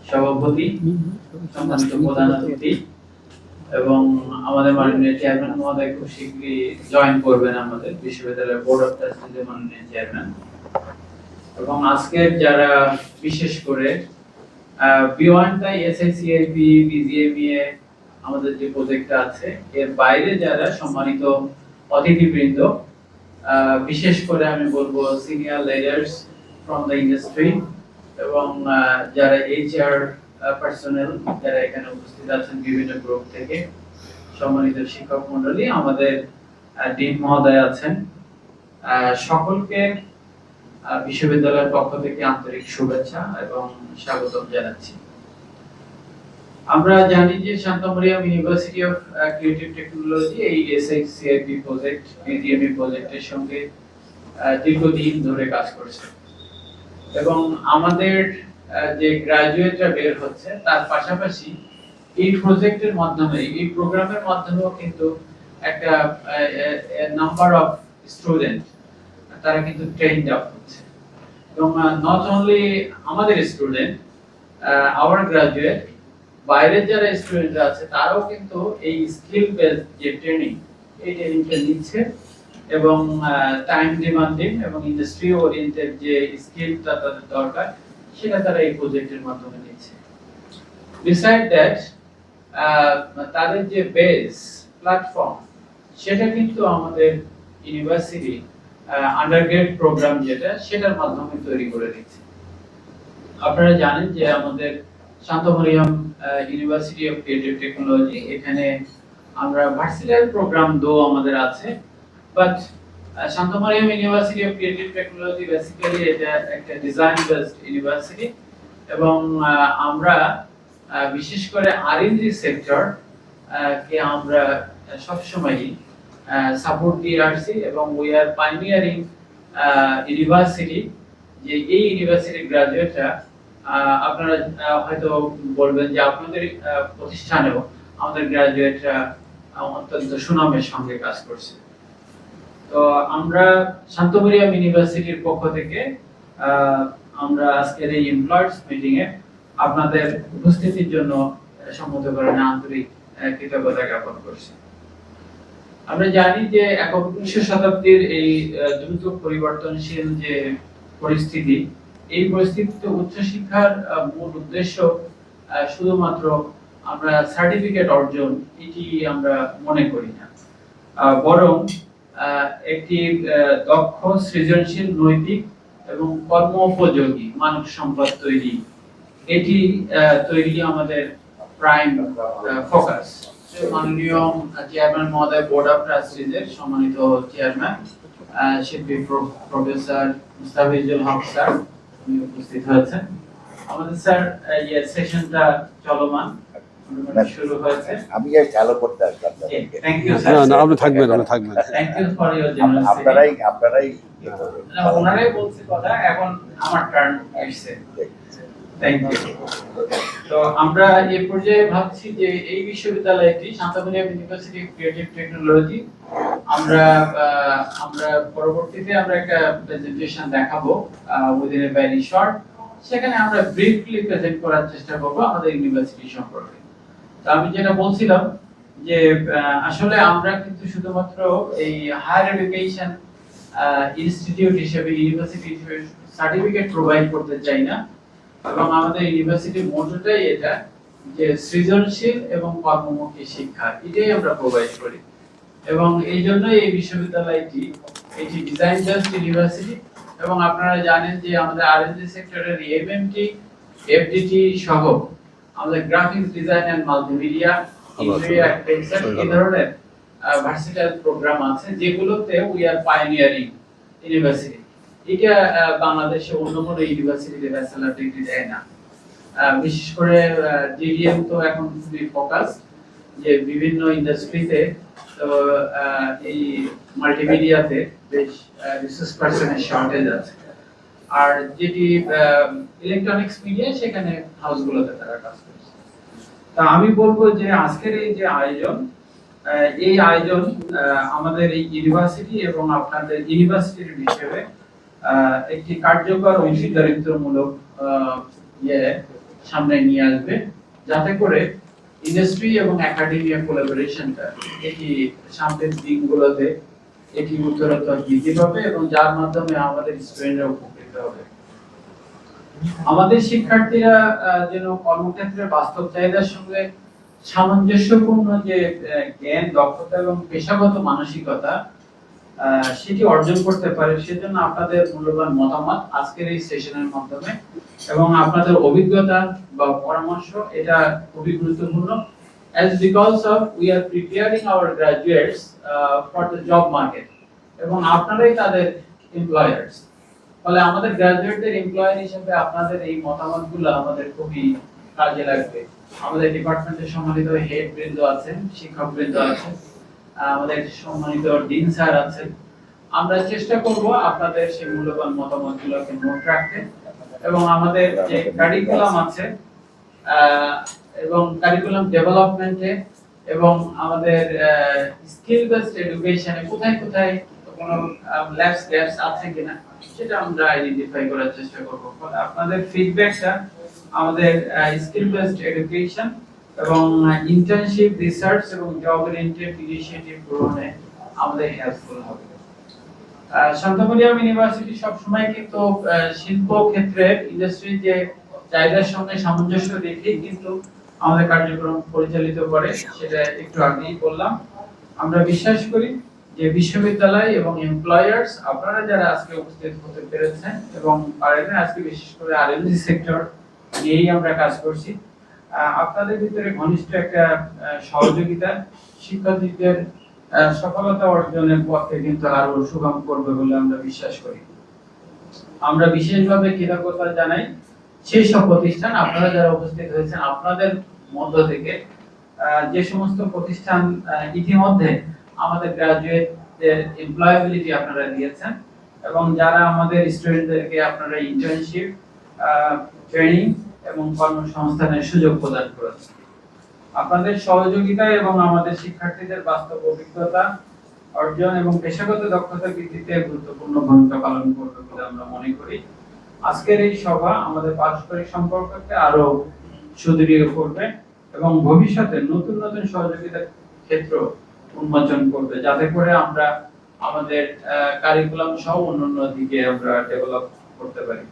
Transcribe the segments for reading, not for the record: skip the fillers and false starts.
সভাপতি, সম্মানিত প্রধান অতিথি এবং আমাদের মাননীয় চেয়ারম্যান মহোদয় খুব শীঘ্রই জয়েন করবেন আমাদের বিশ্ববিদ্যালয়ের বোর্ড অফ ট্রাস্টিজের মাননীয় চেয়ারম্যান, এবং আজকের যারা বিশেষ করে বিয়ন্ড দ্য এসআইসিআইপি বিজিএমইএ আমাদের যে প্রজেক্টটা আছে এর বাইরে যারা সম্মানিত অতিথিবৃন্দ, বিশেষ করে আমি বলবো senior leaders from the industry এবং যারা এইচআর পার্সোনাল যারা এখানে উপস্থিত আছেন বিভিন্ন গ্রুপ থেকে, সম্মানিত শিক্ষক মণ্ডলী, আমাদের ডিন মহোদয় আছেন, সকলকে বিশ্ববিদ্যালয়ের পক্ষ থেকে আন্তরিক শুভেচ্ছা এবং স্বাগতম জানাচ্ছি। আমরা জানি যে Shanto Mariam university of creative technology এই এসআইসিআইপি প্রজেক্ট বিজিএমই প্রজেক্টের সঙ্গে দীর্ঘদিন ধরে কাজ করছে এবং আমাদের যে গ্রাজুয়েটরা বের হচ্ছে তার পাশাপাশি এই প্রজেক্টের মাধ্যমে, এই প্রোগ্রামের মাধ্যমেও কিন্তু একটা নাম্বার অফ স্টুডেন্ট তারা কিন্তু ট্রেন্ড আপ হচ্ছে এবং নট অনলি আমাদের স্টুডেন্ট, আওয়ার গ্রাজুয়েট, বাইরের যারা স্টুডেন্টরা আছে তারাও কিন্তু এই স্কিল বেসড যে ট্রেনিং, এই ট্রেনিংটা নিচ্ছে এবং টাইম ডিমান্ডিং এবং ইন্ডাস্ট্রি ওরিয়েন্টেড যে স্কিলটা তাদের দরকার সেটা তারা এই প্রজেক্টের মাধ্যমে নিচ্ছে। বিসাইড দ্যাট তাদের যে বেস প্ল্যাটফর্ম সেটা কিন্তু আমাদের ইউনিভার্সিটি আন্ডারগ্রেড প্রোগ্রাম যেটা সেটার মাধ্যমে তৈরি করে দিচ্ছে। আপনারা জানেন যে আমাদের Shanto Mariam university of creative technology, এখানে আমরা ভার্সিটাইল প্রোগ্রাম আমাদের আছে, but Shanto Mariam university of creative technology basically এটা একটা ডিজাইন বেসড ইউনিভার্সিটি এবং আমরা বিশেষ করে আর&ডি সেক্টর কে আমরা সবসময়ই সাপোর্ট দিয়ে আসছি এবং উই আর পাইনিয়ারিং ইউনিভার্সিটি, যে এই ইউনিভার্সিটির গ্রাজুয়েটরা আপনারা হয়তো বলবেন যে আপনাদের প্রতিষ্ঠানেও আমাদের গ্রাজুয়েটরা অত্যন্ত সুনামের সঙ্গে কাজ করছে। তো আমরা শান্ত মরিয়ম ইউনিভার্সিটির পক্ষ থেকে আমরা আজকের এই এমপ্লয়ার্স মিটিং এ আপনাদের উপস্থিতির জন্য সম্মতকরণে আন্তরিক কৃতজ্ঞতা জ্ঞাপন করছি। আমরা জানি যে একবিংশ শতাব্দীর এই দ্রুত পরিবর্তনশীল যে পরিস্থিতি, এই পরিস্থিতিতে উচ্চশিক্ষার মূল উদ্দেশ্য শুধুমাত্র আমরা সার্টিফিকেট অর্জন এটি আমরা মনে করি না, বরং একটি দক্ষ, সৃজনশীল, নৈতিক এবং কর্মোপযোগী মানব সম্পদ তৈরি, এটি তৈরি আমাদের প্রাইম ফোকাস। মাননীয় চেয়ারম্যান মহোদয়, বোর্ড অফ ট্রাস্টিজের সম্মানিত চেয়ারম্যান শিল্পী প্রফেসর মুস্তাফিজুল হক স্যার উপস্থিত হয়েছেন। আমাদের স্যার এই সেশনটা চলমান শুরু হয়েছে। আমি চালু করতে আসলাম। Thank you sir. না আপনি থাকবেন, thank you for your generosity. আপনারাই না, ওনারাই বলছে কথা, এখন আমার টার্ন আসছে। Thank you. তো আমরা এই পর্যায়ে ভাবছি যে এই বিশ্ববিদ্যালয়টি Shanto Mariam university of creative technology, আমরা পরবর্তীতে আমরা একটা প্রেজেন্টেশন দেখাবো উইদিন এ ভেরি শর্ট, সেখানে আমরা ব্রিফলি প্রেজেন্ট করার চেষ্টা করব আমাদের ইউনিভার্সিটি সম্পর্কে। তো আমি যেটা বলছিলাম যে আসলে আমরা কিন্তু শুধুমাত্র এই হায়ার এডুকেশন ইনস্টিটিউট হিসেবে, ইউনিভার্সিটি হিসেবে সার্টিফিকেট প্রোভাইড করতে চাই না, এবং আমাদের ইউনিভার্সিটির মোটোটাই এটা যে সৃজনশীল এবং কর্মমুখী শিক্ষা, এটাই আমরা প্রোভাইড করি। এবং এই জন্য এই বিশ্ববিদ্যালয়টি এটি ডিজাইন বেসড ইউনিভার্সিটি এবং আপনারা জানেন যে আমাদের আর&ডি সেক্টরের এমএমটি, এফডিটি সহ আমাদের graphics design and multimedia, interior architecture, এই ধরনের ভার্সিটাইল প্রোগ্রাম আছে যেগুলোতে উই আর পাইনিয়ারিং ইউনিভার্সিটি। এটা বাংলাদেশে অন্য কোনো ইউনিভার্সিটিতে ব্যাচেলর ডিগ্রি দেয় না। বিশেষ করে ডিডিএম তো এখন খুবই ফোকাস যে বিভিন্ন ইন্ডাস্ট্রিতে, তো এই মাল্টিমিডিয়াতে বেশ রিসোর্স পারসনের শর্টেজ আছে, আর যেটি ইলেকট্রনিক্স মিডিয়া সেখানে হাউসগুলোতে তারা কাজ করছে। তা আমি বলবো যে আজকের এই যে আয়োজন, এই আয়োজন আমাদের এই ইউনিভার্সিটি এবং আপনাদের ইউনিভার্সিটির হিসেবে একটি কার্যকর অংশীদারিত্বমূলক সামনে নিয়ে আসবে, যাতে করে ইন্ডাস্ট্রি এবং একাডেমিয়া কোলাবোরেশনটা এটি সামনের দিনগুলোতে এটি উত্তরোত্তর বৃদ্ধি পাবে এবং যার মাধ্যমে আমাদের স্টুডেন্টরা উপকৃত হবে। আমাদের শিক্ষার্থীরা যেন কর্মক্ষেত্রে বাস্তব চাহিদার সঙ্গে সামঞ্জস্যপূর্ণ যে জ্ঞান, দক্ষতা এবং পেশাগত মানসিকতা সেটি অর্জন করতে পারে, সেজন্য আপনাদের মূল্যবান মতামত আজকের এই সেশনের মাধ্যমে এবং আপনাদের অভিজ্ঞতা বা পরামর্শ এটা খুবই গুরুত্বপূর্ণ, as because of we are preparing our graduates for the job market এবং আপনারাই তাদের এমপ্লয়ার্স। ফলে আমাদের গ্রাজুয়েটদের এমপ্লয়ার হিসেবে আপনাদের এই মতামতগুলো আমাদের খুবই কাজে লাগবে। আমাদের ডিপার্টমেন্টের সম্মানিত হেড বৃন্দ আছেন, শিক্ষক বৃন্দ আছেন, আমাদের সম্মানিত ডিন স্যার আছেন। আমরা চেষ্টা করব আপনাদের সেই মূল্যবান মতামতগুলোকে নোট রাখতে এবং আমাদের যে কারিকুলাম আছে এবং কারিকুলাম ডেভেলপমেন্টে এবং আমাদের স্কিল বেসড এডুকেশনে কোথায় কোথায় কোনো গ্যাপস আছে কিনা সেটা আমরা আইডেন্টিফাই করার চেষ্টা করব। ফলে আপনাদের ফিডব্যাকটা আমাদের স্কিল বেসড এডুকেশন এবং ইন্টার্নশিপ, রিসার্চ এবং জব ওরিয়েন্টেড ইনিশিয়েটিভ গ্রহণে আমাদের হেল্পফুল হবে। শান্তামরিয়াম ইউনিভার্সিটি সবসময় কিন্তু শিল্প ক্ষেত্রে ইন্ডাস্ট্রির যে চাহিদার সঙ্গে সামঞ্জস্য রেখেই কিন্তু আমাদের কার্যক্রম পরিচালিত করে, সেটা একটু আগেই বললাম। আমরা বিশ্বাস করি যে বিশ্ববিদ্যালয় এবং এমপ্লয়ার্স আপনারা যারা আজকে উপস্থিত হতে পেরেছেন এবং পারেন, আজকে বিশেষ করে আরএলজি সেক্টর নিয়েই আমরা কাজ করছি, আপনাদের ভিতরে ঘনিষ্ঠ একটা সহযোগিতা শিক্ষার্থীদের সফলতা অর্জনের পথে কিন্তু আরো সুগম করবে বলে আমরা বিশ্বাস করি। আমরা বিশেষভাবে কৃতজ্ঞতা জানাই সেই সব প্রতিষ্ঠান, আপনারা যারা উপস্থিত হয়েছেন আপনাদের মধ্য থেকে যে সমস্ত প্রতিষ্ঠান ইতিমধ্যে আমাদের গ্রাজুয়েটদের এমপ্লয়াবিলিটি আপনারা দিয়েছেন এবং যারা আমাদের স্টুডেন্টদেরকে আপনারা ইন্টার্নশিপ, ট্রেনিং এবং কর্মসংস্থানের সুযোগ প্রদান করেছেন। আপনাদের সহযোগিতা এবং আমাদের শিক্ষার্থীদের বাস্তব অভিজ্ঞতা অর্জন এবং পেশাগত দক্ষতা বৃদ্ধিতে গুরুত্বপূর্ণ ভূমিকা পালন করবে বলে আমরা মনে করি। আজকের এই সভা আমাদের পারস্পরিক সম্পর্ককে আরো সুদৃঢ় করবে এবং ভবিষ্যতে নতুন নতুন সহযোগিতার ক্ষেত্র উন্মোচন করবে, যাতে করে আমরা আমাদের কারিকুলাম সহ অন্যান্য দিকে আমরা ডেভেলপ করতে পারি।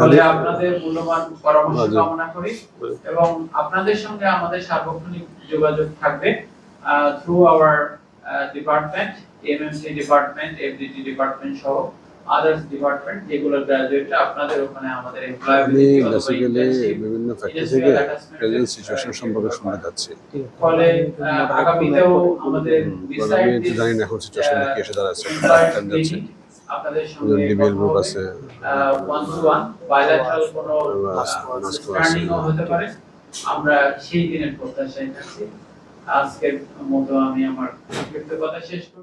ফলে আপনাদের মূল্যবান পরামর্শ কামনা করি এবং আপনাদের সঙ্গে আমাদের সার্বক্ষণিক যোগাযোগ থাকবে through hour department, MMC department, FDT department সহ আদার্স ডিপার্টমেন্ট যেগুলো গ্রাজুয়েটরা আপনাদের ওখানে আমাদের এমপ্লয়াবিলিটি বিভিন্ন ফ্যাক্টরি থেকে প্রেজেন্ট সিচুয়েশন সম্পর্কে শুনতে যাচ্ছি। ফলে আগামীতেও আমাদের আমি জানি না এখন সিচুয়েশন কি এসে দাঁড়াচ্ছে, যাচ্ছে আপনাদের সঙ্গে ডিবিএল গ্রুপ আছে, ওয়ান টু ওয়ান বাইলাটারাল কোনো স্ট্যান্ডিংও হতে পারে। আমরা সেই দিনের প্রত্যাশায় থাকছি। আজকের মতো আমি আমার কথা শেষ করব।